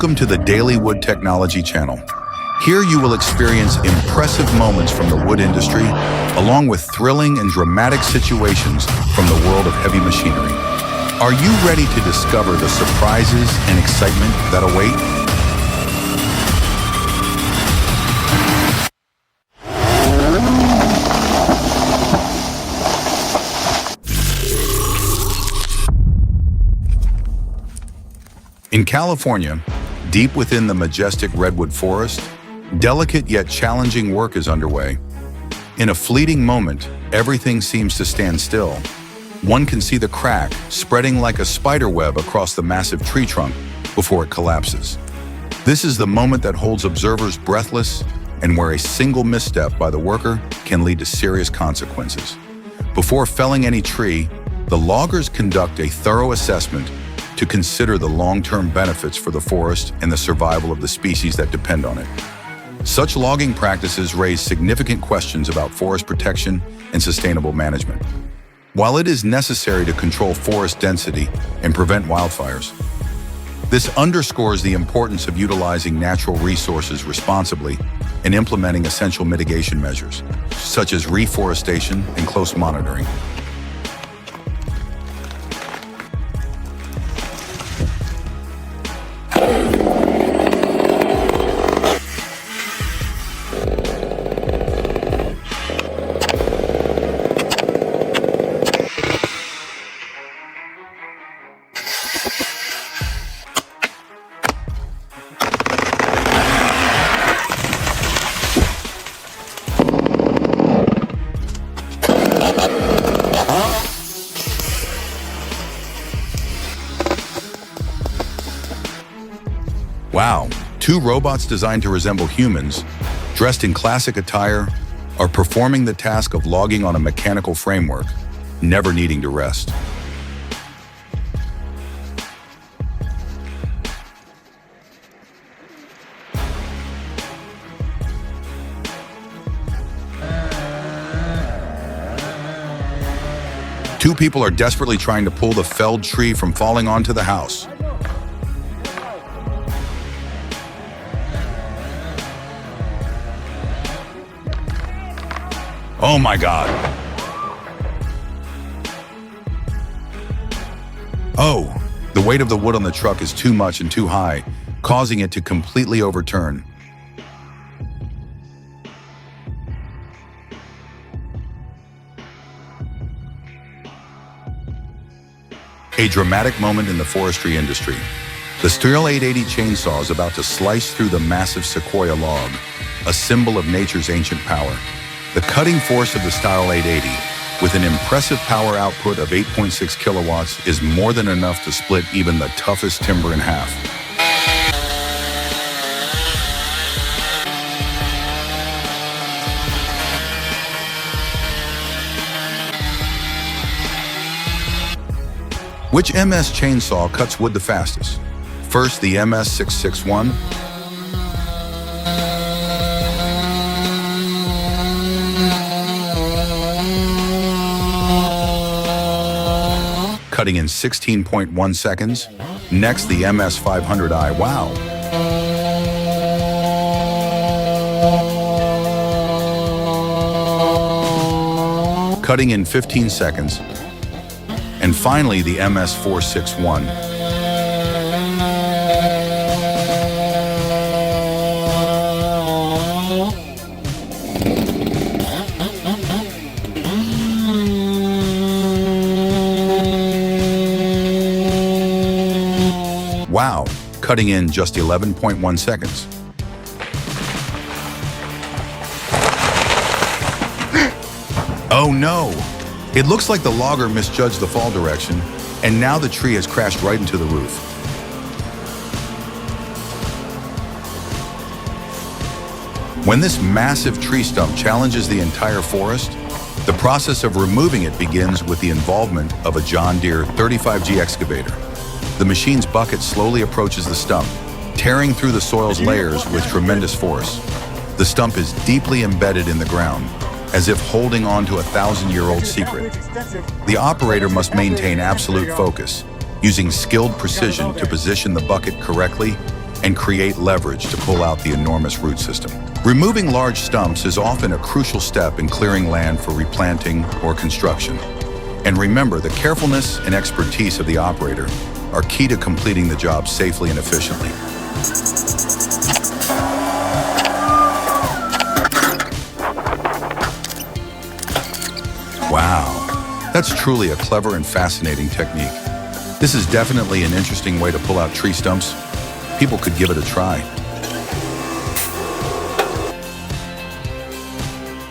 Welcome to the Daily Wood Technology channel. Here you will experience impressive moments from the wood industry, along with thrilling and dramatic situations from the world of heavy machinery. Are you ready to discover the surprises and excitement that await? In California, deep within the majestic redwood forest, delicate yet challenging work is underway. In a fleeting moment, everything seems to stand still. One can see the crack spreading like a spider web across the massive tree trunk before it collapses. This is the moment that holds observers breathless and where a single misstep by the worker can lead to serious consequences. Before felling any tree, the loggers conduct a thorough assessment to consider the long-term benefits for the forest and the survival of the species that depend on it. Such logging practices raise significant questions about forest protection and sustainable management. While it is necessary to control forest density and prevent wildfires, this underscores the importance of utilizing natural resources responsibly and implementing essential mitigation measures, such as reforestation and close monitoring. Wow, two robots designed to resemble humans, dressed in classic attire, are performing the task of logging on a mechanical framework, never needing to rest. Two people are desperately trying to pull the felled tree from falling onto the house. Oh my God. Oh, the weight of the wood on the truck is too much and too high, causing it to completely overturn. A dramatic moment in the forestry industry. The STIHL 880 chainsaw is about to slice through the massive sequoia log, a symbol of nature's ancient power. The cutting force of the STIHL 880, with an impressive power output of 8.6 kilowatts, is more than enough to split even the toughest timber in half. Which MS chainsaw cuts wood the fastest? First, the MS 661. Cutting in 16.1 seconds. Next, the MS 500i. Wow. Cutting in 15 seconds. And finally, the MS 461. Wow, cutting in just 11.1 seconds. Oh no! It looks like the logger misjudged the fall direction, and now the tree has crashed right into the roof. When this massive tree stump challenges the entire forest, the process of removing it begins with the involvement of a John Deere 35G excavator. The machine's bucket slowly approaches the stump, tearing through the soil's layers with tremendous force. The stump is deeply embedded in the ground, as if holding on to a 1,000-year-old secret. The operator must maintain absolute focus, using skilled precision to position the bucket correctly and create leverage to pull out the enormous root system. Removing large stumps is often a crucial step in clearing land for replanting or construction. And remember, the carefulness and expertise of the operator are key to completing the job safely and efficiently. Wow, that's truly a clever and fascinating technique. This is definitely an interesting way to pull out tree stumps. People could give it a try.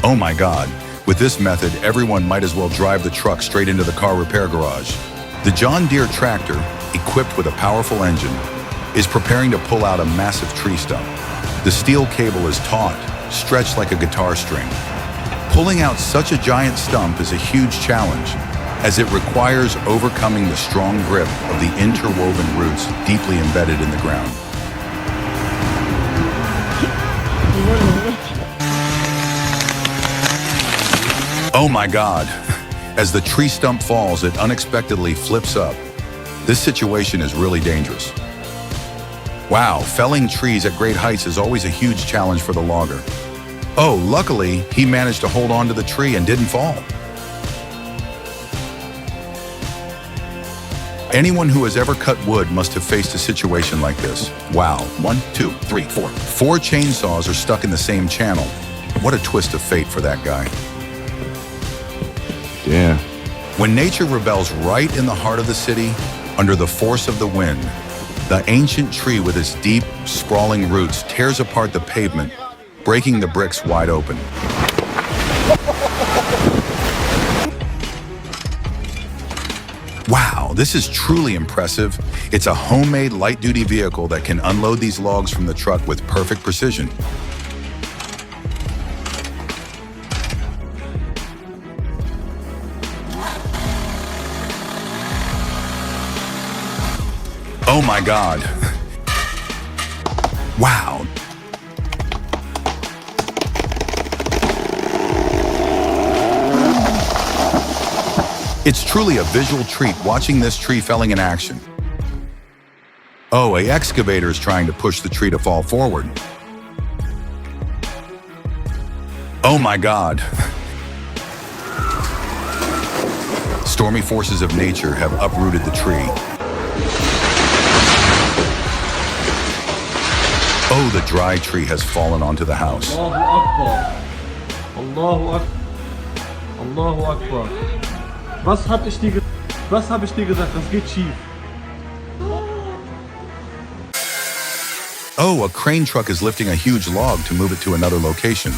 Oh my God, with this method, everyone might as well drive the truck straight into the car repair garage. The John Deere tractor, equipped with a powerful engine, is preparing to pull out a massive tree stump. The steel cable is taut, stretched like a guitar string. Pulling out such a giant stump is a huge challenge, as it requires overcoming the strong grip of the interwoven roots deeply embedded in the ground. Oh my God! As the tree stump falls, it unexpectedly flips up. This situation is really dangerous. Wow, felling trees at great heights is always a huge challenge for the logger. Oh, luckily, he managed to hold on to the tree and didn't fall. Anyone who has ever cut wood must have faced a situation like this. Wow, 1, 2, 3, 4. 4 chainsaws are stuck in the same channel. What a twist of fate for that guy. Yeah. When nature rebels right in the heart of the city, under the force of the wind, the ancient tree with its deep, sprawling roots tears apart the pavement, breaking the bricks wide open. Wow, this is truly impressive. It's a homemade light-duty vehicle that can unload these logs from the truck with perfect precision. Oh my God. Wow. It's truly a visual treat watching this tree felling in action. Oh, an excavator is trying to push the tree to fall forward. Oh my God. Stormy forces of nature have uprooted the tree. Oh, the dry tree has fallen onto the house. Allahu Akbar. Allahu Akbar. Allahu Akbar. Was hab ich dir gesagt? Das geht schief. Oh, a crane truck is lifting a huge log to move it to another location.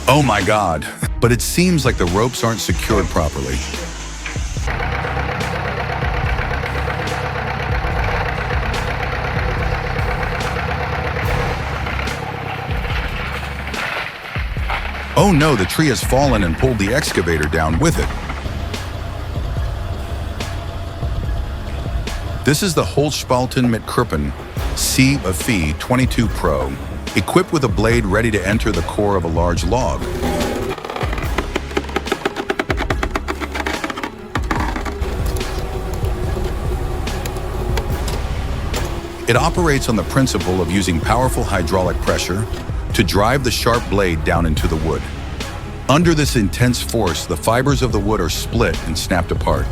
Oh my God, but it seems like the ropes aren't secured properly. Oh no, the tree has fallen and pulled the excavator down with it. This is the Holzspalten mit Krüppen C.F.E. 22 Pro, equipped with a blade ready to enter the core of a large log. It operates on the principle of using powerful hydraulic pressure to drive the sharp blade down into the wood. Under this intense force, the fibers of the wood are split and snapped apart,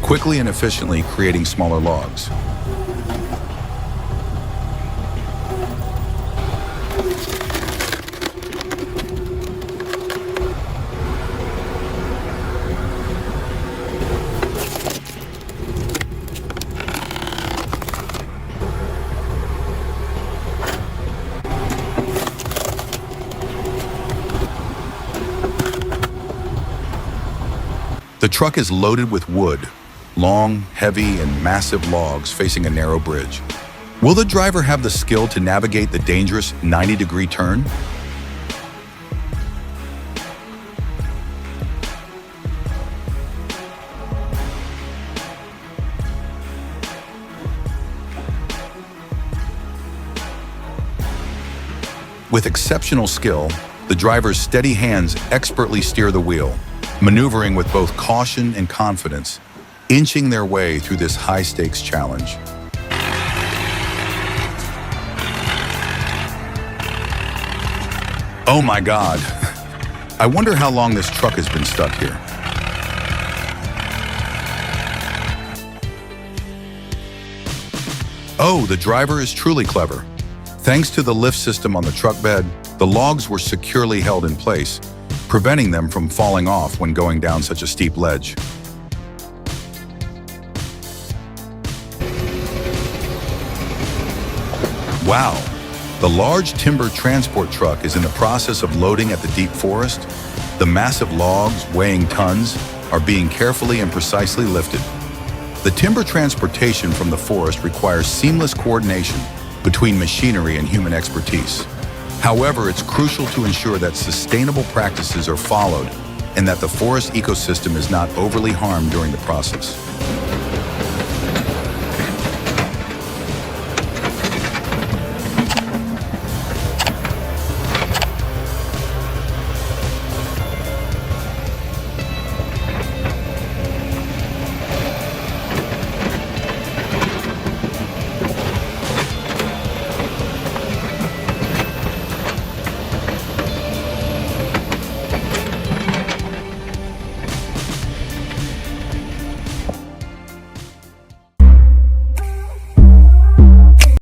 quickly and efficiently creating smaller logs. The truck is loaded with wood, long, heavy, and massive logs facing a narrow bridge. Will the driver have the skill to navigate the dangerous 90-degree turn? With exceptional skill, the driver's steady hands expertly steer the wheel, maneuvering with both caution and confidence, inching their way through this high-stakes challenge. Oh my God! I wonder how long this truck has been stuck here. Oh, the driver is truly clever. Thanks to the lift system on the truck bed, the logs were securely held in place, preventing them from falling off when going down such a steep ledge. Wow! The large timber transport truck is in the process of loading at the deep forest. The massive logs, weighing tons, are being carefully and precisely lifted. The timber transportation from the forest requires seamless coordination between machinery and human expertise. However, it's crucial to ensure that sustainable practices are followed and that the forest ecosystem is not overly harmed during the process.